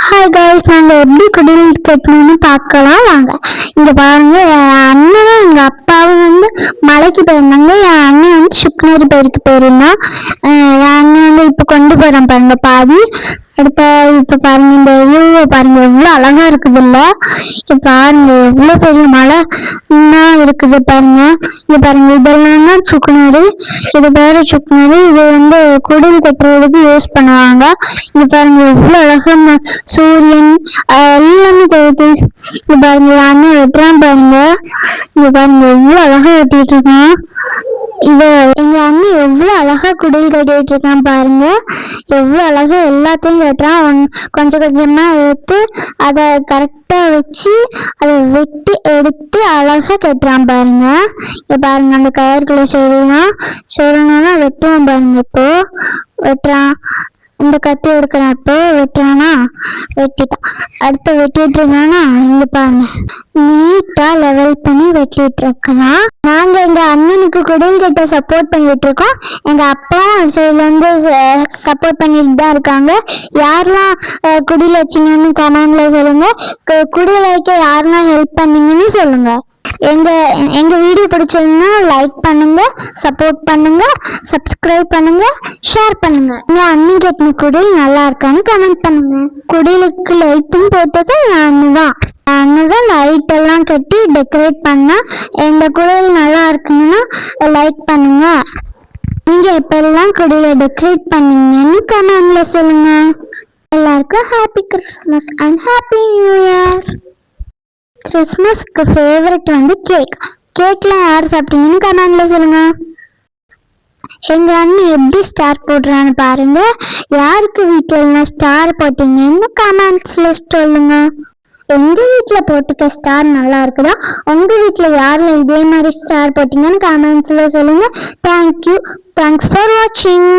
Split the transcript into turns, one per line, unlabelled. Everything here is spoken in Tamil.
ஹாய் காய்ஸ், நாங்கள் எப்படி குடில் கட்டணும்னு பார்க்கலாம் வாங்க. இங்கே பாருங்க, என் அண்ணனும் எங்கள் அப்பாவும் மலைக்கு போயிருந்தாங்க. என் அண்ணன் சுக்னரி பேருக்கு போயிருந்தான். என் அண்ணன் இப்போ கொண்டு போகிறான் பாருங்க பாதி. அடுத்த இப்போ பாருங்க, இந்த வியூவை பாருங்க, எவ்வளோ அழகா இருக்குது இல்ல. இப்போ பாருங்க எவ்வளோ பெரிய மலை இருக்குது பாருங்க. இங்க பாருங்க, இதெல்லாம் தான் சுக்குனரி. இது பேரு சுக்குனரி. இது குடில் கட்டுறதுக்கு யூஸ் பண்ணுவாங்க. இங்க பாருங்க எவ்வளோ அழகா சூரியன் எல்லாமே தெரியுது. இங்க பாருங்க அண்ணன் வெட்டுறான் பாருங்க. இங்க பாருங்க எவ்வளோ அழகா வெட்டிட்டு இருக்கான். இது எங்க அண்ணன் எவ்வளவு அழகா குடில் கட்டிட்டு இருக்கான் பாருங்க. எவ்வளவு அழகா எல்லாத்தையும் கட்டுறான். கொஞ்சம் கொஞ்சமா எடுத்து அதை கரெக்டா வச்சு அதை வெட்டி எடுத்து அழகா கட்டுறான் பாருங்க. இப்ப பாருங்க, அந்த கயற்குள்ள சொல்லணும்னா வெட்டுவான் பாருங்க. இப்போ வெட்டுறான், இந்த கத்தி எடுக்கிறப்போ வெட்டுறானா, வெட்டிட்டான். அடுத்து வெட்டிட்டு இருக்கானா, இங்க பாருங்க நீட்டா லெவல் பண்ணி வெட்டிட்டு இருக்கலாம். நாங்க எங்க அண்ணனுக்கு குடில் கட்ட சப்போர்ட் பண்ணிட்டு இருக்கோம். எங்க அப்பா சைட்ல சப்போர்ட் பண்ணிட்டு தான் இருக்காங்க. யாரெல்லாம் குடில் வச்சீங்கன்னு கமெண்ட்ல சொல்லுங்க. குடில் வைக்க யாரெல்லாம் ஹெல்ப் பண்ணீங்கன்னு சொல்லுங்க. எங்க வீடியோ பிடிச்சிருந்தா லைக் பண்ணுங்க, சப்போர்ட் பண்ணுங்க, சப்ஸ்கிரைப் பண்ணுங்க, ஷேர் பண்ணுங்க. எங்க அண்ணன் கட்டின குடில் நல்லா இருக்கான்னு கமெண்ட் பண்ணுங்க. குடிலுக்கு லைட்டும் போட்டது அண்ணன் லைட் எல்லாம் கட்டி டெக்கரேட் பண்ணா. எங்க குடில் நல்லா இருக்குன்னா லைக் பண்ணுங்க. நீங்க எப்பெல்லாம் குடில டெக்கரேட் பண்ணீங்கன்னு கமெண்ட்ல சொல்லுங்க. எல்லாருக்கும் happy Christmas and happy new year. கிறிஸ்மஸ்க்கு ஃபேவரட் கேக்லாம் யார் சாப்பிட்டீங்கன்னு கமெண்ட்ல சொல்லுங்க. எங்க அண்ணன் எப்படி ஸ்டார் போடுறான்னு பாருங்க. யாருக்கு வீட்டுல ஸ்டார் போட்டீங்கன்னு கமெண்ட்ஸ்ல சொல்லுங்க. எங்க வீட்டுல போட்டுக்க ஸ்டார் நல்லா இருக்குதா, உங்க வீட்டுல யாருல இதே மாதிரி ஸ்டார் போட்டீங்கன்னு கமெண்ட்ஸ்ல சொல்லுங்க. தேங்க்ஸ் ஃபார் வாட்சிங்.